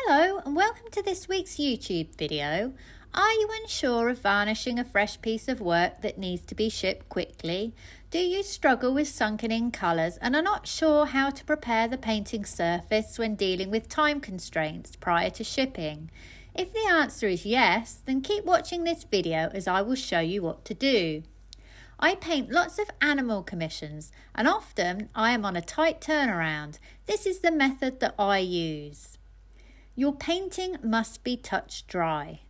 Hello and welcome to this week's YouTube video. Are you unsure of varnishing a fresh piece of work that needs to be shipped quickly? Do you struggle with sunken in colours and are not sure how to prepare the painting surface when dealing with time constraints prior to shipping? If the answer is yes, then keep watching this video as I will show you what to do. I paint lots of animal commissions and often I am on a tight turnaround. This is the method that I use. Your painting must be touch dry.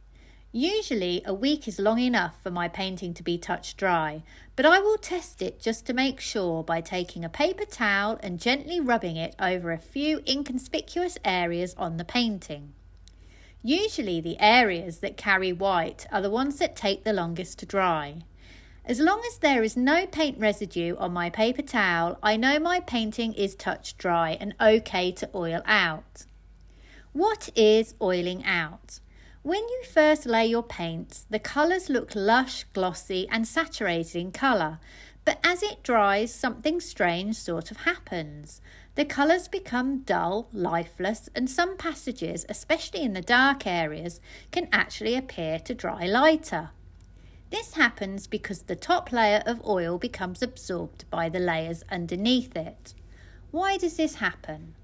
Usually a week is long enough for my painting to be touch dry, but I will test it just to make sure by taking a paper towel and gently rubbing it over a few inconspicuous areas on the painting. Usually the areas that carry white are the ones that take the longest to dry. As long as there is no paint residue on my paper towel, I know my painting is touch dry and okay to oil out. What is oiling out? When you first lay your paints, the colours look lush, glossy and saturated in colour, but as it dries, something strange sort of happens. The colours become dull, lifeless, and some passages, especially in the dark areas, can actually appear to dry lighter. This happens because the top layer of oil becomes absorbed by the layers underneath it. Why does this happen?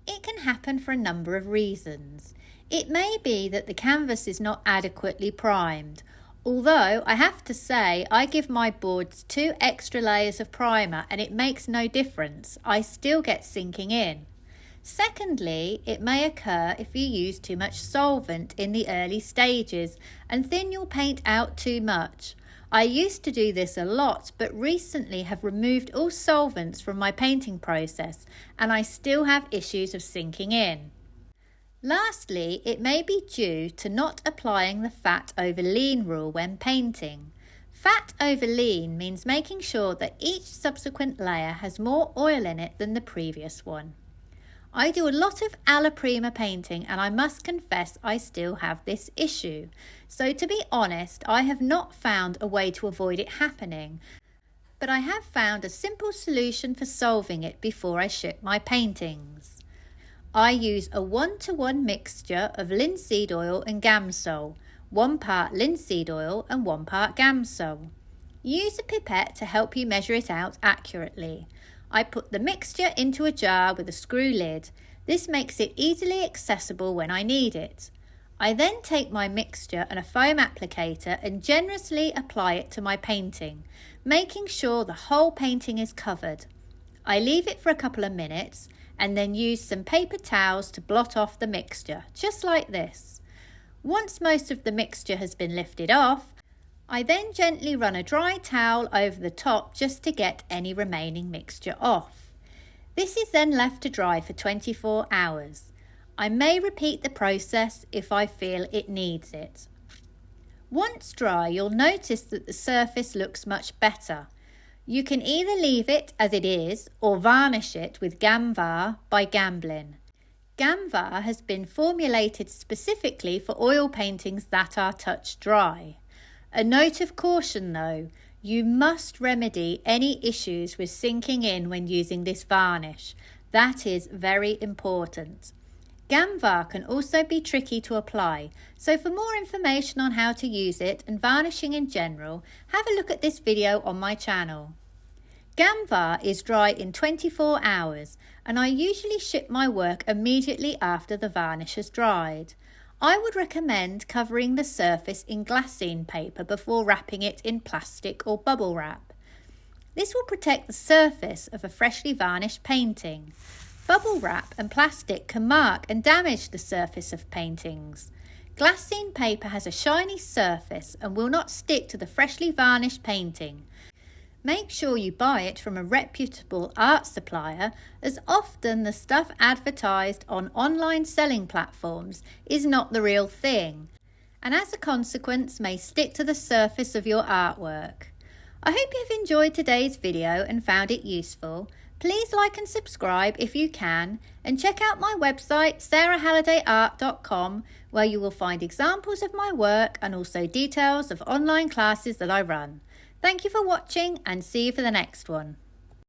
It can happen for a number of reasons. It may be that the canvas is not adequately primed, although I have to say I give my boards 2 extra layers of primer and it makes no difference. I still get sinking in. Secondly, it may occur if you use too much solvent in the early stages and thin your paint out too much. I used to do this a lot, but recently have removed all solvents from my painting process and I still have issues of sinking in. Lastly, it may be due to not applying the fat over lean rule when painting. Fat over lean means making sure that each subsequent layer has more oil in it than the previous one. I do a lot of alla prima painting and I must confess I still have this issue. So to be honest, I have not found a way to avoid it happening, but I have found a simple solution for solving it before I ship my paintings. I use a 1-to-1 mixture of linseed oil and Gamsol, 1 part linseed oil and 1 part Gamsol. Use a pipette to help you measure it out accurately. I put the mixture into a jar with a screw lid. This makes it easily accessible when I need it. I then take my mixture and a foam applicator and generously apply it to my painting, making sure the whole painting is covered. I leave it for a couple of minutes and then use some paper towels to blot off the mixture, just like this. Once most of the mixture has been lifted off, I then gently run a dry towel over the top just to get any remaining mixture off. This is then left to dry for 24 hours. I may repeat the process if I feel it needs it. Once dry, you'll notice that the surface looks much better. You can either leave it as it is or varnish it with Gamvar by Gamblin. Gamvar has been formulated specifically for oil paintings that are touch dry. A note of caution though, you must remedy any issues with sinking in when using this varnish. That is very important. Gamvar can also be tricky to apply, so for more information on how to use it and varnishing in general, have a look at this video on my channel. Gamvar is dry in 24 hours and I usually ship my work immediately after the varnish has dried. I would recommend covering the surface in glassine paper before wrapping it in plastic or bubble wrap. This will protect the surface of a freshly varnished painting. Bubble wrap and plastic can mark and damage the surface of paintings. Glassine paper has a shiny surface and will not stick to the freshly varnished painting. Make sure you buy it from a reputable art supplier, as often the stuff advertised on online selling platforms is not the real thing, and as a consequence may stick to the surface of your artwork. I hope you've enjoyed today's video and found it useful. Please like and subscribe if you can, and check out my website sarahhallidayart.com, where you will find examples of my work and also details of online classes that I run. Thank you for watching and see you for the next one.